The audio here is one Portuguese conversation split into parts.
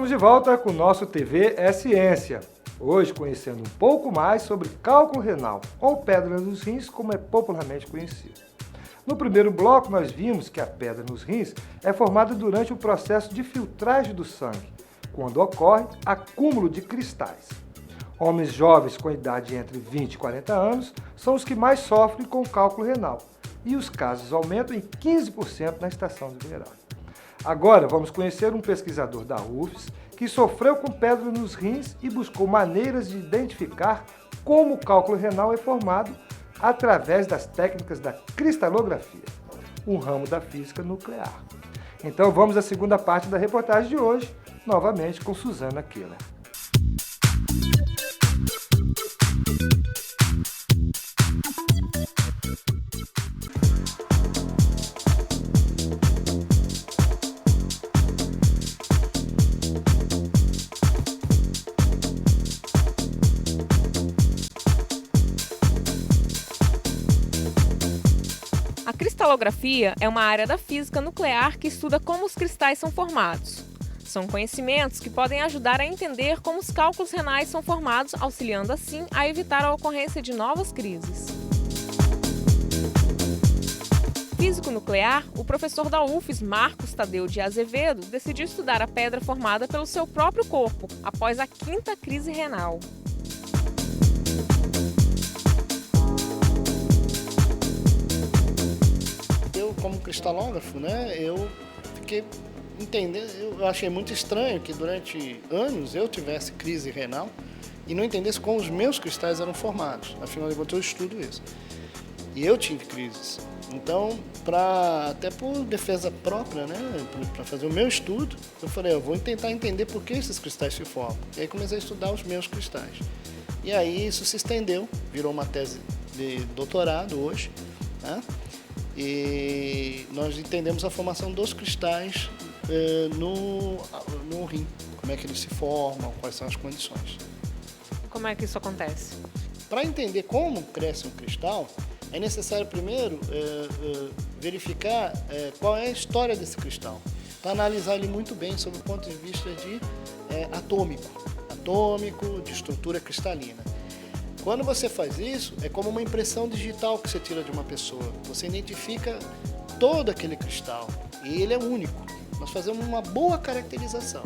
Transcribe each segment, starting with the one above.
Estamos de volta com o nosso TV é Ciência. Hoje conhecendo um pouco mais sobre cálculo renal, ou pedra nos rins, como é popularmente conhecido. No primeiro bloco, nós vimos que a pedra nos rins é formada durante o processo de filtragem do sangue, quando ocorre acúmulo de cristais. Homens jovens com idade entre 20 e 40 anos são os que mais sofrem com cálculo renal, e os casos aumentam em 15% na estação de verão. Agora vamos conhecer um pesquisador da UFES que sofreu com pedra nos rins e buscou maneiras de identificar como o cálculo renal é formado através das técnicas da cristalografia, um ramo da física nuclear. Então vamos à segunda parte da reportagem de hoje, novamente com Suzana Keller. A cristalografia é uma área da física nuclear que estuda como os cristais são formados. São conhecimentos que podem ajudar a entender como os cálculos renais são formados, auxiliando assim a evitar a ocorrência de novas crises. Físico nuclear, o professor da UFES, Marcos Tadeu de Azevedo, decidiu estudar a pedra formada pelo seu próprio corpo, após a 5ª crise renal. Como cristalógrafo, eu fiquei entendendo, eu achei muito estranho que durante anos eu tivesse crise renal e não entendesse como os meus cristais eram formados. Afinal de contas, eu estudo isso. E eu tive crises. Então, até por defesa própria, para fazer o meu estudo, eu falei, eu vou tentar entender por que esses cristais se formam. E aí comecei a estudar os meus cristais. E aí isso se estendeu, virou uma tese de doutorado hoje, E nós entendemos a formação dos cristais no rim, como é que eles se formam, quais são as condições. Como é que isso acontece? Para entender como cresce um cristal, é necessário primeiro verificar qual é a história desse cristal, para analisar ele muito bem sob o ponto de vista de atômico, de estrutura cristalina. Quando você faz isso, é como uma impressão digital que você tira de uma pessoa. Você identifica todo aquele cristal e ele é único. Nós fazemos uma boa caracterização.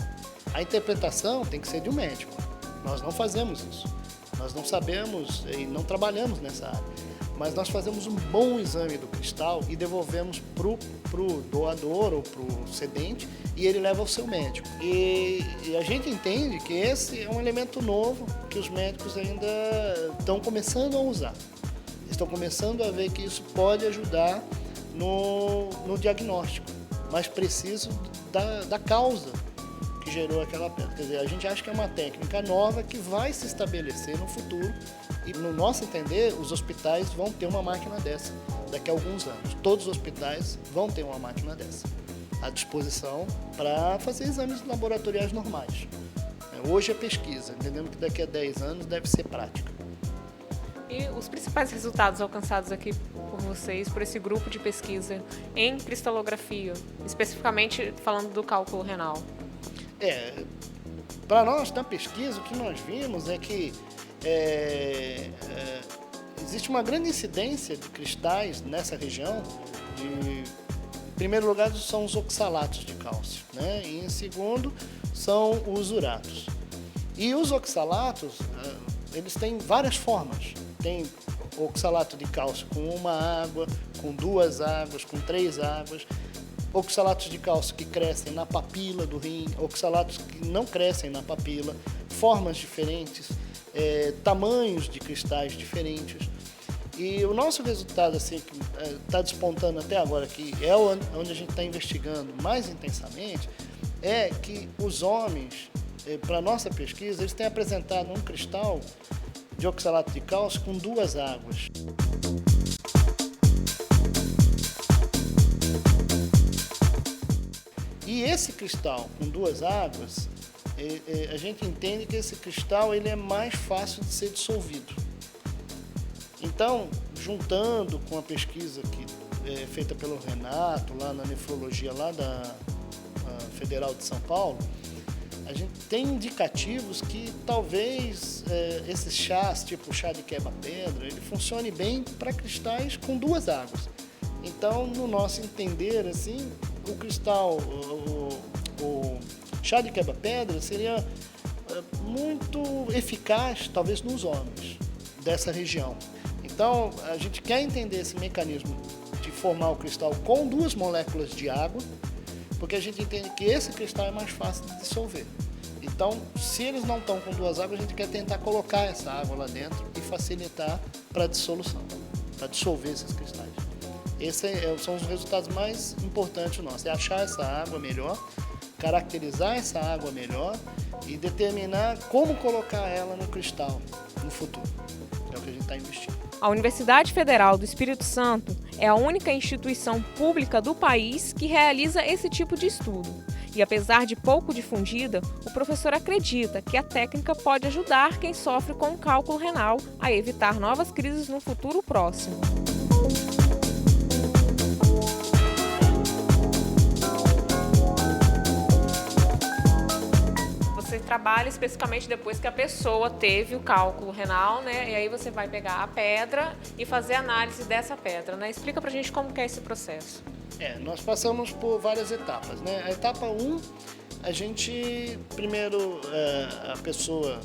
A interpretação tem que ser de um médico. Nós não fazemos isso. Nós não sabemos e não trabalhamos nessa área. Mas nós fazemos um bom exame do cristal e devolvemos para o doador ou para o cedente e ele leva ao seu médico. E a gente entende que esse é um elemento novo que os médicos ainda estão começando a usar. Estão começando a ver que isso pode ajudar no diagnóstico, mais preciso da causa que gerou aquela pedra. Quer dizer, a gente acha que é uma técnica nova que vai se estabelecer no futuro e, no nosso entender, os hospitais vão ter uma máquina dessa daqui a alguns anos. Todos os hospitais vão ter uma máquina dessa à disposição para fazer exames laboratoriais normais. Hoje é pesquisa, entendendo que daqui a 10 anos deve ser prática. E os principais resultados alcançados aqui por vocês, por esse grupo de pesquisa em cristalografia, especificamente falando do cálculo renal? Para nós, na pesquisa, o que nós vimos é que existe uma grande incidência de cristais nessa região. Em primeiro lugar, são os oxalatos de cálcio, e em segundo, são os uratos. E os oxalatos, eles têm várias formas. Tem oxalato de cálcio com uma água, com 2 águas, com 3 águas. Oxalatos de cálcio que crescem na papila do rim, oxalatos que não crescem na papila, formas diferentes, tamanhos de cristais diferentes. E o nosso resultado, assim, que está despontando até agora, que é onde a gente está investigando mais intensamente, é que os homens, para a nossa pesquisa, eles têm apresentado um cristal de oxalato de cálcio com 2 águas. E esse cristal com 2 águas, a gente entende que esse cristal ele é mais fácil de ser dissolvido. Então, juntando com a pesquisa feita pelo Renato, lá na nefrologia lá da Federal de São Paulo, a gente tem indicativos que talvez esses chás, tipo o chá de quebra-pedra, ele funcione bem para cristais com 2 águas. Então, no nosso entender, assim, o cristal, o chá de quebra-pedra seria muito eficaz, talvez, nos homens dessa região. Então, a gente quer entender esse mecanismo de formar o cristal com 2 moléculas de água, porque a gente entende que esse cristal é mais fácil de dissolver. Então, se eles não estão com 2 águas, a gente quer tentar colocar essa água lá dentro e facilitar para a dissolução, para dissolver esses cristais. Esses são os resultados mais importantes nossos, é achar essa água melhor, caracterizar essa água melhor e determinar como colocar ela no cristal no futuro. É o que a gente está investindo. A Universidade Federal do Espírito Santo é a única instituição pública do país que realiza esse tipo de estudo. E apesar de pouco difundida, o professor acredita que a técnica pode ajudar quem sofre com cálculo renal a evitar novas crises no futuro próximo. Você trabalha especificamente depois que a pessoa teve o cálculo renal, né? E aí você vai pegar a pedra e fazer análise dessa pedra, né? Explica pra gente como que é esse processo. Nós passamos por várias etapas, né? A etapa 1, a gente, primeiro, a pessoa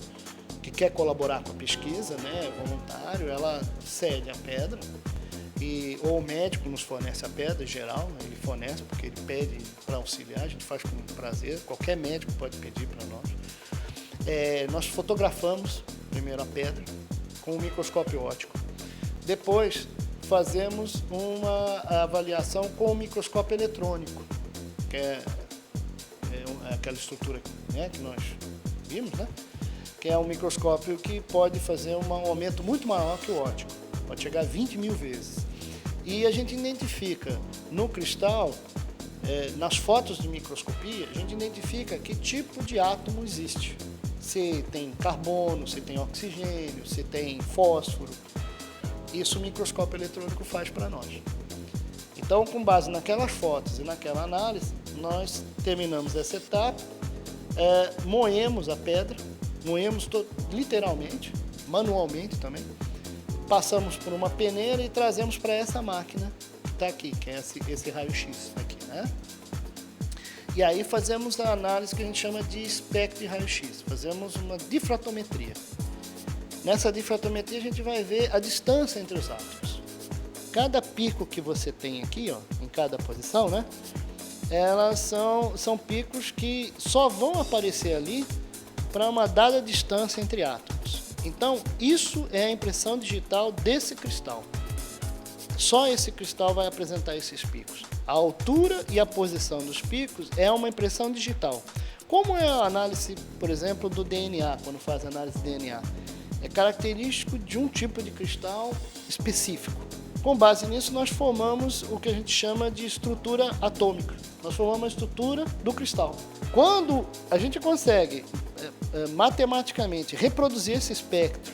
que quer colaborar com a pesquisa, né, voluntário, ela cede a pedra, ou o médico nos fornece a pedra em geral, né, ele fornece porque ele pede para auxiliar, a gente faz com prazer, qualquer médico pode pedir para nós. Nós fotografamos primeiro a pedra com um microscópio óptico. Depois fazemos uma avaliação com o microscópio eletrônico, que é aquela estrutura, né, que nós vimos, né? Que é um microscópio que pode fazer um aumento muito maior que o óptico, pode chegar a 20.000 vezes. E a gente identifica no cristal, nas fotos de microscopia, a gente identifica que tipo de átomo existe. Se tem carbono, se tem oxigênio, se tem fósforo. Isso o microscópio eletrônico faz para nós. Então, com base naquelas fotos e naquela análise, nós terminamos essa etapa, moemos a pedra, moemos literalmente, manualmente também, passamos por uma peneira e trazemos para essa máquina que está aqui, que é esse raio-x aqui, né? E aí fazemos a análise que a gente chama de espectro de raio-x, fazemos uma difratometria. Nessa difratometria a gente vai ver a distância entre os átomos. Cada pico que você tem aqui, ó, em cada posição, né? Elas são picos que só vão aparecer ali para uma dada distância entre átomos. Então, isso é a impressão digital desse cristal. Só esse cristal vai apresentar esses picos. A altura e a posição dos picos é uma impressão digital. Como é a análise, por exemplo, do DNA, quando faz análise de DNA? É característico de um tipo de cristal específico. Com base nisso, nós formamos o que a gente chama de estrutura atômica. Nós formamos a estrutura do cristal. Quando a gente consegue matematicamente reproduzir esse espectro,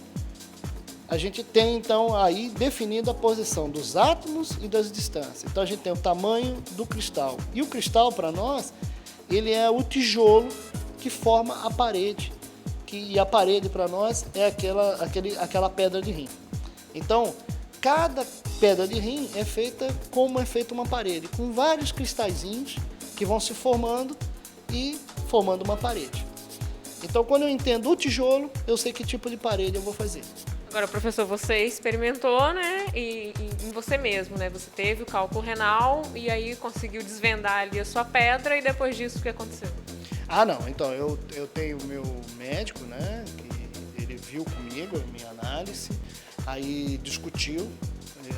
a gente tem então aí definido a posição dos átomos e das distâncias. Então a gente tem o tamanho do cristal. E o cristal, para nós, ele é o tijolo que forma a parede. E a parede, para nós, é aquela pedra de rim. Então, cada pedra de rim é feita como é feita uma parede, com vários cristalzinhos que vão se formando e formando uma parede. Então, quando eu entendo o tijolo, eu sei que tipo de parede eu vou fazer. Agora, professor, você experimentou, né, e em você mesmo, né? Você teve o cálculo renal e aí conseguiu desvendar ali a sua pedra e depois disso o que aconteceu? Ah, não. Então, eu tenho o meu médico, né, que ele viu comigo a minha análise, aí discutiu,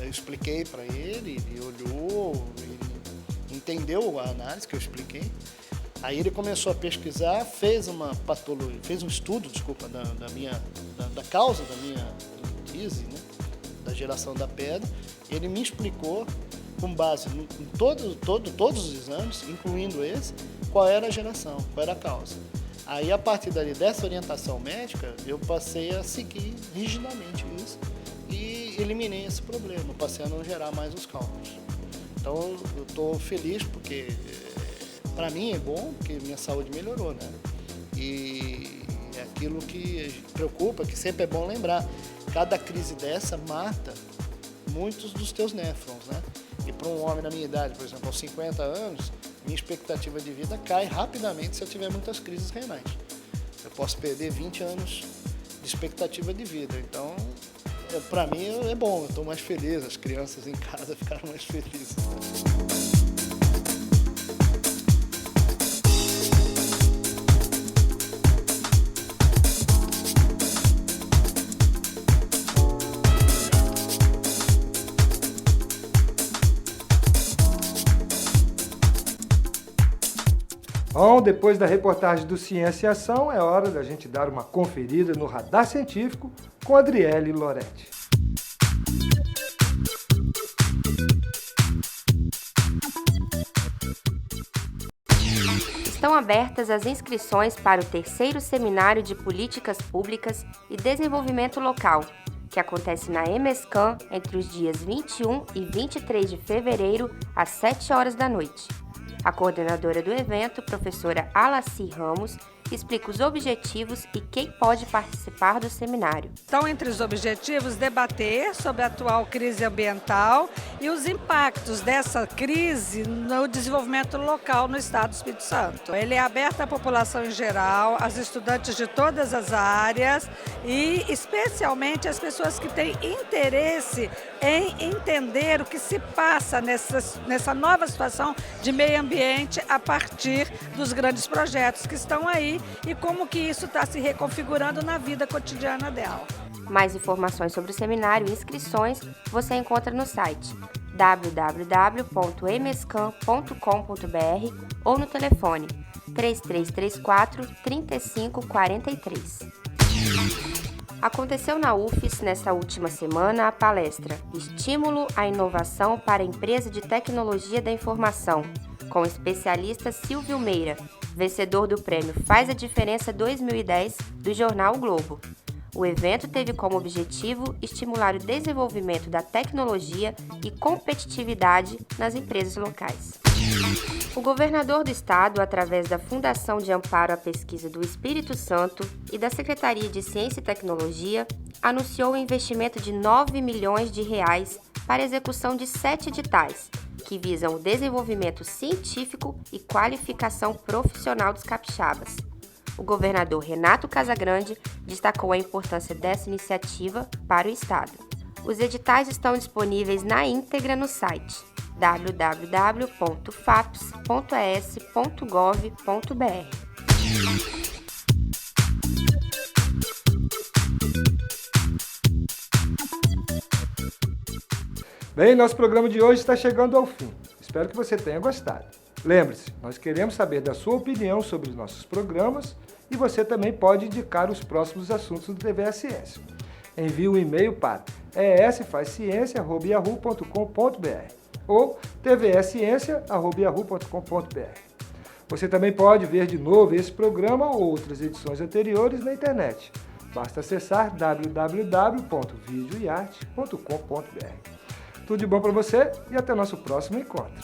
eu expliquei para ele olhou, ele entendeu a análise que eu expliquei. Aí ele começou a pesquisar, fez um estudo, da causa da minha crise, né, da geração da pedra. Ele me explicou, com base em todos os exames, incluindo esse, qual era a geração, qual era a causa. Aí, a partir dali, dessa orientação médica, eu passei a seguir rigidamente isso e eliminei esse problema, passei a não gerar mais os cálculos. Então, eu estou feliz porque... Para mim é bom, porque minha saúde melhorou, né? E é aquilo que preocupa, que sempre é bom lembrar. Cada crise dessa mata muitos dos teus néfrons, né? E para um homem na minha idade, por exemplo, aos 50 anos, minha expectativa de vida cai rapidamente se eu tiver muitas crises renais. Eu posso perder 20 anos de expectativa de vida. Então, para mim é bom, eu estou mais feliz, as crianças em casa ficaram mais felizes. Bom, depois da reportagem do Ciência e Ação, é hora da gente dar uma conferida no Radar Científico com Adriele Loretti. Estão abertas as inscrições para o 3º Seminário de Políticas Públicas e Desenvolvimento Local, que acontece na EMESCAM entre os dias 21 e 23 de fevereiro, às 7 horas da noite. A coordenadora do evento, professora Alaci Ramos, explica os objetivos e quem pode participar do seminário. Estão entre os objetivos debater sobre a atual crise ambiental e os impactos dessa crise no desenvolvimento local no estado do Espírito Santo. Ele é aberto à população em geral, aos estudantes de todas as áreas e especialmente às pessoas que têm interesse em entender o que se passa nessa nova situação de meio ambiente a partir dos grandes projetos que estão aí e como que isso está se reconfigurando na vida cotidiana dela. Mais informações sobre o seminário e inscrições você encontra no site www.emescam.com.br ou no telefone 3334 3543. Aconteceu na UFES nesta última semana a palestra Estímulo à Inovação para a Empresa de Tecnologia da Informação, com o especialista Silvio Meira, vencedor do prêmio Faz a Diferença 2010 do jornal o Globo. O evento teve como objetivo estimular o desenvolvimento da tecnologia e competitividade nas empresas locais. O governador do estado, através da Fundação de Amparo à Pesquisa do Espírito Santo e da Secretaria de Ciência e Tecnologia, anunciou o investimento de R$ 9 milhões para a execução de 7 editais, que visam o desenvolvimento científico e qualificação profissional dos capixabas. O governador Renato Casagrande destacou a importância dessa iniciativa para o estado. Os editais estão disponíveis na íntegra no site www.faps.es.gov.br. Bem, nosso programa de hoje está chegando ao fim. Espero que você tenha gostado. Lembre-se, nós queremos saber da sua opinião sobre os nossos programas e você também pode indicar os próximos assuntos do TV Ciência. Envie um e-mail para esfazciencia@yahoo.com.br ou tvsciencia@yahoo.com.br. Você também pode ver de novo esse programa ou outras edições anteriores na internet. Basta acessar www.videoearte.com.br. Tudo de bom para você e até nosso próximo encontro.